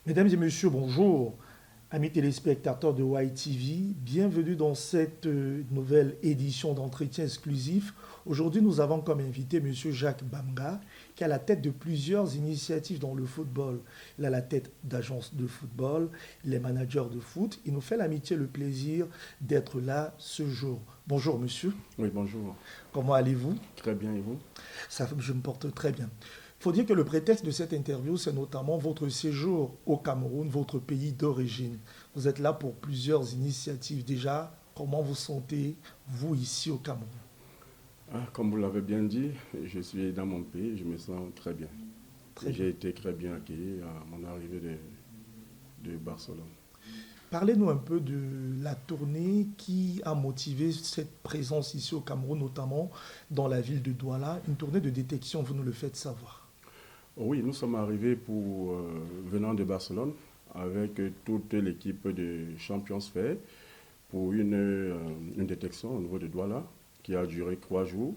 Mesdames et messieurs, bonjour. Amis téléspectateurs de YTV, bienvenue dans cette nouvelle édition d'entretien exclusif. Aujourd'hui, nous avons comme invité Monsieur Jacques Banga, qui a la tête de plusieurs initiatives dans le football. Il a la tête d'agences de football, il est manager de foot. Il nous fait l'amitié et le plaisir d'être là ce jour. Bonjour monsieur, Oui, bonjour. comment allez-vous? Très bien, et vous? Je me porte très bien. Il faut dire que le prétexte de cette interview, c'est notamment votre séjour au Cameroun, votre pays d'origine. Vous êtes là pour plusieurs initiatives. Déjà, comment vous sentez-vous ici au Cameroun? Comme vous l'avez bien dit, je suis dans mon pays, je me sens très bien. Très bien. J'ai été très bien accueilli à mon arrivée de Barcelone. Parlez-nous un peu de la tournée qui a motivé cette présence ici au Cameroun, notamment dans la ville de Douala. Une tournée de détection, vous nous le faites savoir. Oui, nous sommes arrivés venant de Barcelone avec toute l'équipe de Champions Fair pour une détection au niveau de Douala qui a duré 3 jours.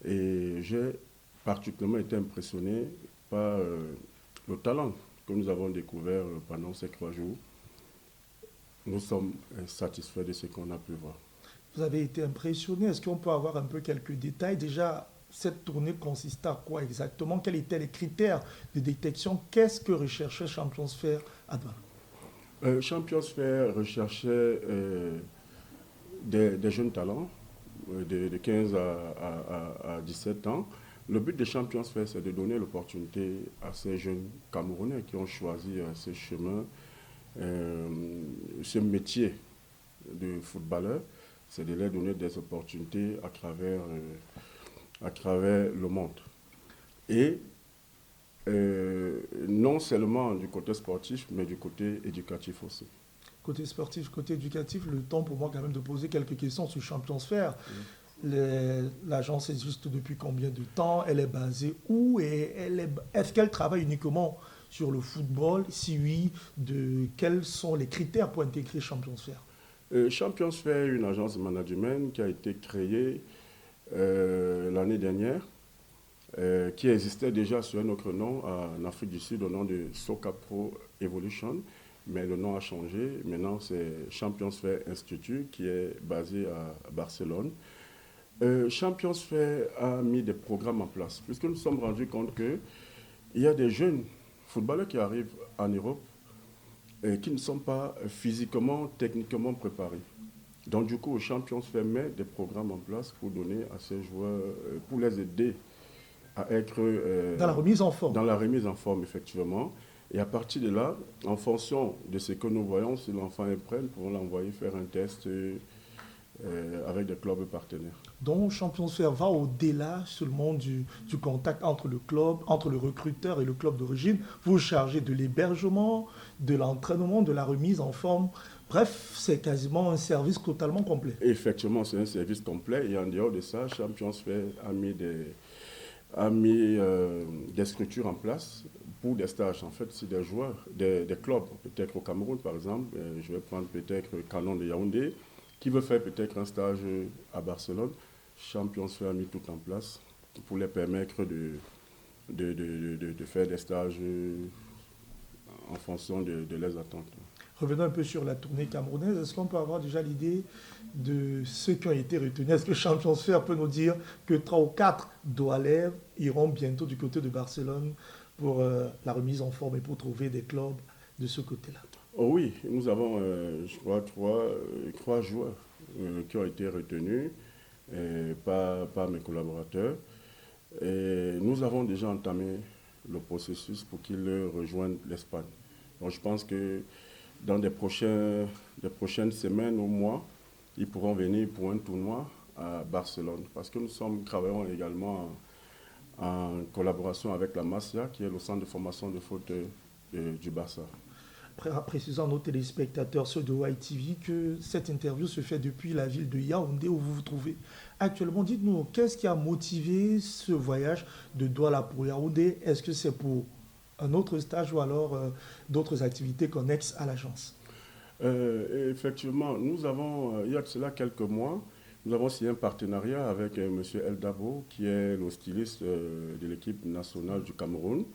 Et j'ai particulièrement été impressionné par le talent que nous avons découvert pendant ces 3 jours. Nous sommes satisfaits de ce qu'on a pu voir. Vous avez été impressionné. Est-ce qu'on peut avoir un peu quelques détails? Déjà, cette tournée consistait à quoi exactement? Quels étaient les critères de détection? Qu'est-ce que recherchait Champions Fair à Douala? Champions Fair recherchait des jeunes talents de 15 à 17 ans. Le but de Champions Fair, c'est de donner l'opportunité à ces jeunes Camerounais qui ont choisi ce chemin, euh, ce métier de footballeur, c'est de leur donner des opportunités à travers le monde. Et non seulement du côté sportif, mais du côté éducatif aussi. Côté sportif, côté éducatif, le temps pour moi quand même de poser quelques questions sur Champions Fair. Mm. L'agence existe depuis combien de temps? Elle est basée où? Et est-ce qu'elle travaille uniquement sur le football? Si oui, quels sont les critères pour intégrer Champions Fair? Champions Fair est une agence de management qui a été créée l'année dernière, qui existait déjà sous un autre nom en Afrique du Sud au nom de Soca Pro Evolution, mais le nom a changé. Maintenant, c'est Champions Fair Institute qui est basé à Barcelone. Champions Fair a mis des programmes en place, puisque nous nous sommes rendus compte qu'il y a des jeunes footballeurs qui arrivent en Europe et qui ne sont pas physiquement, techniquement préparés. Donc du coup, Champions Fair met des programmes en place pour donner à ces joueurs, pour les aider à être Dans la remise en forme. dans la remise en forme, effectivement. Et à partir de là, en fonction de ce que nous voyons, si l'enfant est prêt, nous pouvons l'envoyer faire un test avec des clubs partenaires. Donc, Champions Fair va au-delà seulement du contact entre le club, entre le recruteur et le club d'origine. Vous vous chargez de l'hébergement, de l'entraînement, de la remise en forme. Bref, c'est quasiment un service totalement complet. Et effectivement, c'est un service complet. Et en dehors de ça, Champions Fair a mis des structures en place pour des stages. En fait, c'est des joueurs, des clubs, peut-être au Cameroun par exemple, je vais prendre peut-être Canon de Yaoundé, qui veut faire peut-être un stage à Barcelone. Champions Fair a mis tout en place pour les permettre de faire des stages en fonction de leurs attentes. Revenons un peu sur la tournée camerounaise. Est-ce qu'on peut avoir déjà l'idée de ceux qui ont été retenus? Est-ce que Champions Fair peut nous dire que 3 ou 4 Doualais iront bientôt du côté de Barcelone pour la remise en forme et pour trouver des clubs de ce côté-là? Oh oui, nous avons, je crois, trois joueurs qui ont été retenus par mes collaborateurs. Et nous avons déjà entamé le processus pour qu'ils rejoignent l'Espagne. Donc je pense que dans des prochaines semaines ou mois, ils pourront venir pour un tournoi à Barcelone. Parce que travaillons également en collaboration avec la Masia, qui est le centre de formation de foot du Barça. Précisons à nos téléspectateurs, ceux de YTV, que cette interview se fait depuis la ville de Yaoundé où vous vous trouvez actuellement. Dites-nous, qu'est-ce qui a motivé ce voyage de Douala pour Yaoundé? Est-ce que c'est pour un autre stage ou alors d'autres activités connexes à l'agence? Effectivement, il y a de cela quelques mois, nous avons signé un partenariat avec M. El Dabo, qui est le styliste de l'équipe nationale du Cameroun.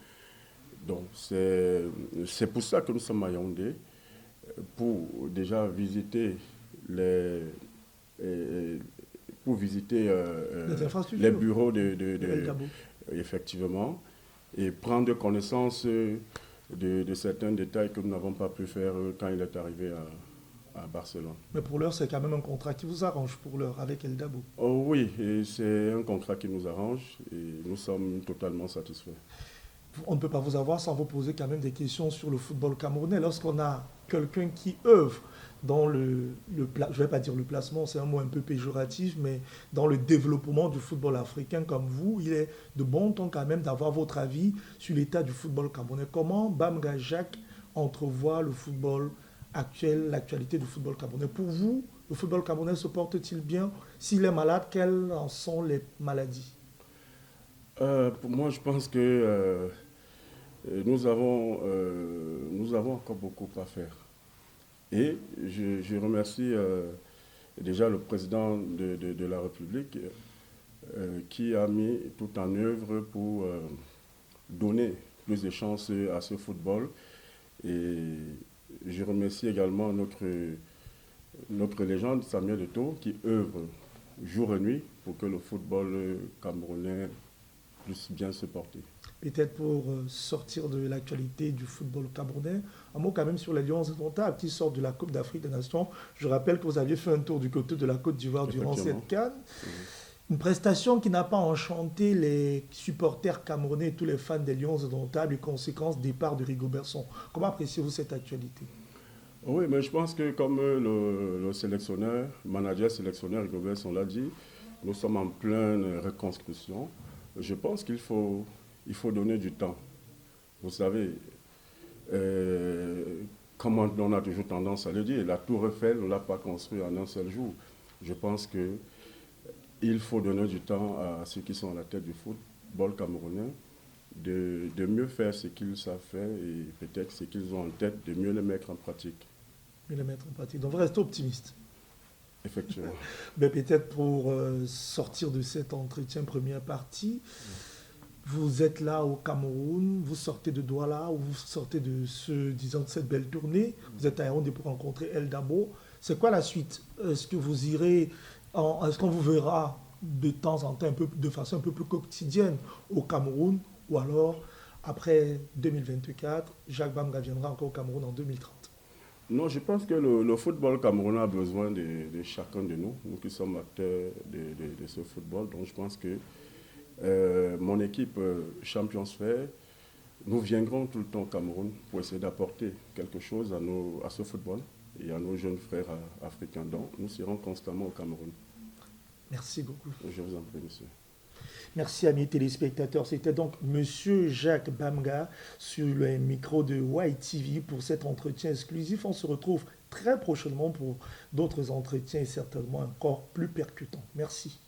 Donc c'est pour ça que nous sommes à Yaoundé, pour déjà visiter les, euh, pour visiter les bureaux effectivement, et prendre connaissance de certains détails que nous n'avons pas pu faire quand il est arrivé à Barcelone. Mais pour l'heure, c'est quand même un contrat qui vous arrange pour l'heure avec El Dabo. Oh oui, et c'est un contrat qui nous arrange et nous sommes totalement satisfaits. On ne peut pas vous avoir sans vous poser quand même des questions sur le football camerounais. Lorsqu'on a quelqu'un qui œuvre dans je ne vais pas dire le placement, c'est un mot un peu péjoratif, mais dans le développement du football africain comme vous, il est de bon ton quand même d'avoir votre avis sur l'état du football camerounais. Comment Bamga Jacques entrevoit le football actuel, l'actualité du football camerounais? Pour vous, le football camerounais se porte-t-il bien? S'il est malade, quelles en sont les maladies? Pour moi, je pense que nous avons encore beaucoup à faire. Et je remercie déjà le président de la République qui a mis tout en œuvre pour donner plus de chances à ce football. Et je remercie également notre légende Samuel Eto'o qui œuvre jour et nuit pour que le football camerounais puisse bien se porter. Peut-être pour sortir de l'actualité du football camerounais, un mot quand même sur les Lions indomptables qui sortent de la Coupe d'Afrique des Nations. Je rappelle que vous aviez fait un tour du côté de la Côte d'Ivoire durant cette CAN. Une prestation qui n'a pas enchanté les supporters camerounais et tous les fans des Lions indomptables et conséquence départ de Rigobert-Song. Comment appréciez-vous cette actualité? Oui, mais je pense que comme le sélectionneur, manager sélectionneur Rigobert-Song l'a dit, nous sommes en pleine reconstruction. Je pense qu'il faut donner du temps. Vous savez, comme on a toujours tendance à le dire, la Tour Eiffel, on ne l'a pas construite en un seul jour. Je pense qu'il faut donner du temps à ceux qui sont à la tête du football camerounais de mieux faire ce qu'ils savent faire et peut-être ce qu'ils ont en tête, de mieux le mettre en pratique. Mieux le mettre en pratique. Donc vous restez optimiste. Effectivement. Mais peut-être pour sortir de cet entretien première partie, vous êtes là au Cameroun, vous sortez de Douala, ou vous sortez de cette belle tournée, vous êtes à Yaoundé pour rencontrer El Dabo. C'est quoi la suite? Est-ce que vous irez, est-ce qu'on vous verra de temps en temps, de façon un peu plus quotidienne au Cameroun, ou alors après 2024, Jacques Bamga viendra encore au Cameroun en 2030? Non, je pense que le football camerounais a besoin de chacun de nous qui sommes acteurs de ce football. Donc je pense que mon équipe Champions Fair, nous viendrons tout le temps au Cameroun pour essayer d'apporter quelque chose à ce football et à nos jeunes frères africains. Donc nous serons constamment au Cameroun. Merci beaucoup. Je vous en prie, monsieur. Merci, amis téléspectateurs. C'était donc Monsieur Jacques Bamga sur le micro de YTV pour cet entretien exclusif. On se retrouve très prochainement pour d'autres entretiens et certainement encore plus percutants. Merci.